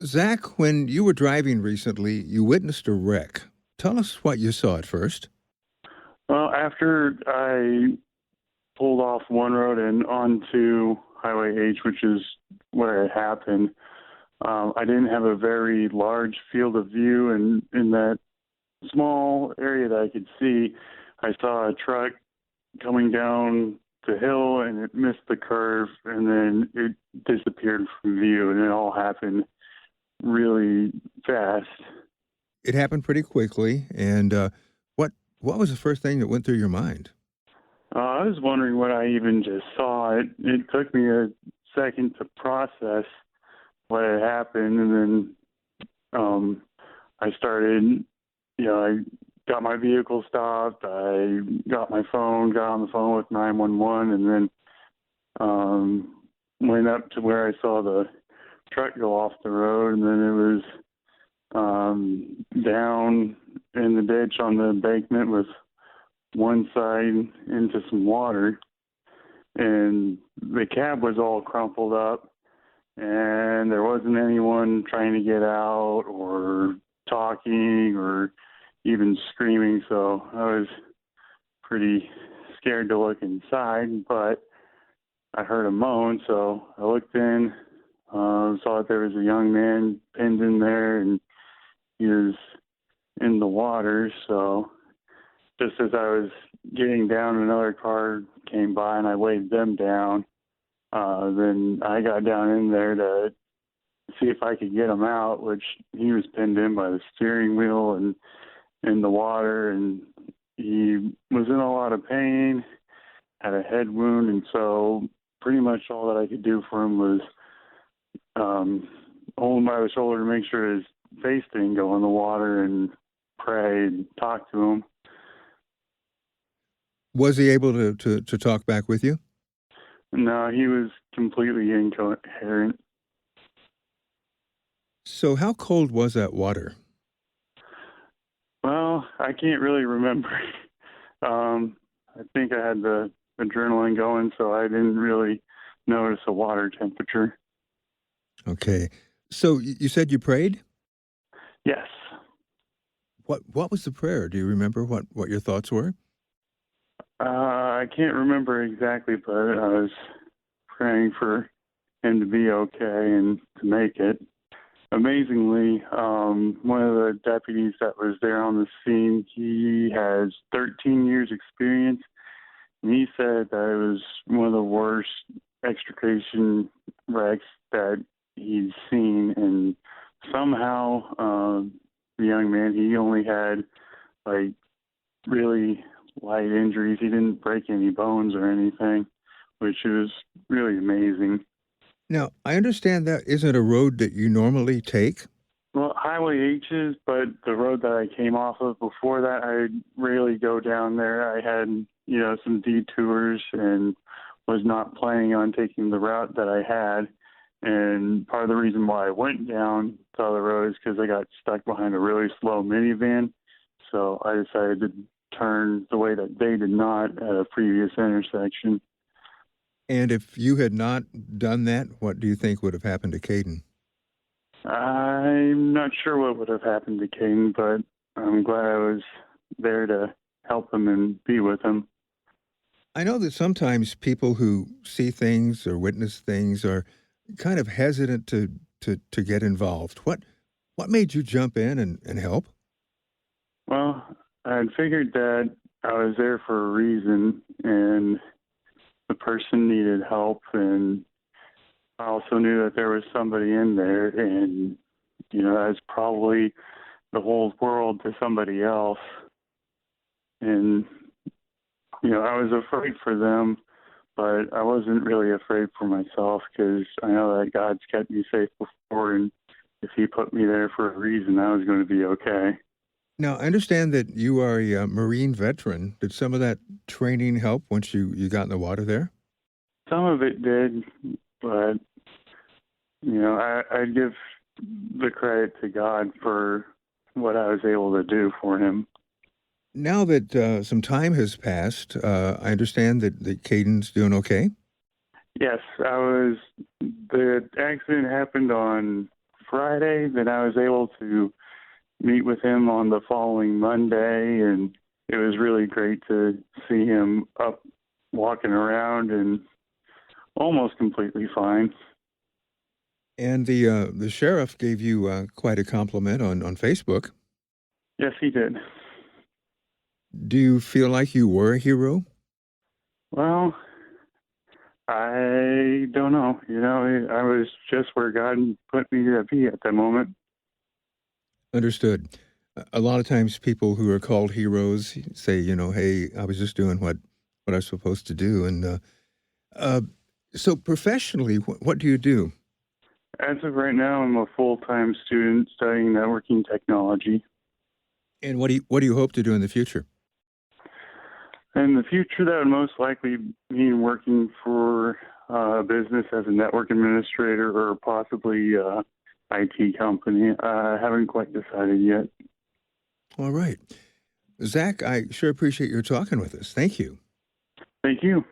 Zach, when you were driving recently, you witnessed a wreck. Tell us what you saw at first. Well, after I pulled off one road and onto Highway H, which is where it happened, I didn't have a very large field of view, and in that small area that I could see, I saw a truck coming down the hill, and it missed the curve, and then it disappeared from view, and it all happened really fast. It happened pretty quickly, and what was the first thing that went through your mind? I was wondering what I even just saw. It took me a second to process what had happened, and then I started. I got my vehicle stopped. I got my phone, got on the phone with 911, and then went up to where I saw the truck go off the road, and then it was down in the ditch on the embankment with one side into some water, and the cab was all crumpled up, and there wasn't anyone trying to get out or talking or even screaming, so I was pretty scared to look inside, but I heard a moan, so I looked in, saw that there was a young man pinned in there, and he was in the water, so just as I was getting down, another car came by, and I waved them down. Then I got down in there to see if I could get him out, which he was pinned in by the steering wheel and in the water, and he was in a lot of pain, had a head wound, and so pretty much all that I could do for him was hold him by the shoulder to make sure his face didn't go in the water and pray and talk to him. Was he able to talk back with you? No, he was completely incoherent. So, how cold was that water? Well, I can't really remember. I think I had the adrenaline going, so I didn't really notice a water temperature. Okay. So, you said you prayed? Yes. What was the prayer? Do you remember what your thoughts were? I can't remember exactly, but I was praying for him to be okay and to make it. Amazingly, one of the deputies that was there on the scene, he has 13 years experience, and he said that it was one of the worst extrication wrecks that he's seen, and somehow the young man, he only had like really light injuries. He didn't break any bones or anything, which is really amazing. Now, I understand that isn't a road that you normally take. Well, Highway H is, but the road that I came off of before that, I rarely go down there. I had, some detours and was not planning on taking the route that I had. And part of the reason why I went down the other road is because I got stuck behind a really slow minivan. So I decided to turn the way that they did not at a previous intersection. And if you had not done that, what do you think would have happened to Caden? I'm not sure what would have happened to King, but I'm glad I was there to help him and be with him. I know that sometimes people who see things or witness things are kind of hesitant to get involved. What made you jump in and help? Well, I had figured that I was there for a reason, and the person needed help, and I also knew that there was somebody in there, and that's probably the whole world to somebody else. And I was afraid for them, but I wasn't really afraid for myself because I know that God's kept me safe before, and if He put me there for a reason, I was going to be okay. Now, I understand that you are a Marine veteran. Did some of that training help once you got in the water there? Some of it did, but I'd give the credit to God for what I was able to do for him. Now that some time has passed, I understand that Caden's doing okay. Yes, I was. The accident happened on Friday. Then I was able to meet with him on the following Monday, and it was really great to see him up walking around and almost completely fine. And the sheriff gave you quite a compliment on Facebook. Yes, he did. Do you feel like you were a hero? Well, I don't know. I was just where God put me to be at that moment. Understood. A lot of times people who are called heroes say, "Hey, I was just doing what I was supposed to do." And uh, so professionally, what do you do? As of right now, I'm a full-time student studying networking technology. And what do you hope to do in the future? In the future, that would most likely mean working for a business as a network administrator or possibly IT company. I haven't quite decided yet. All right. Zach, I sure appreciate your talking with us. Thank you. Thank you.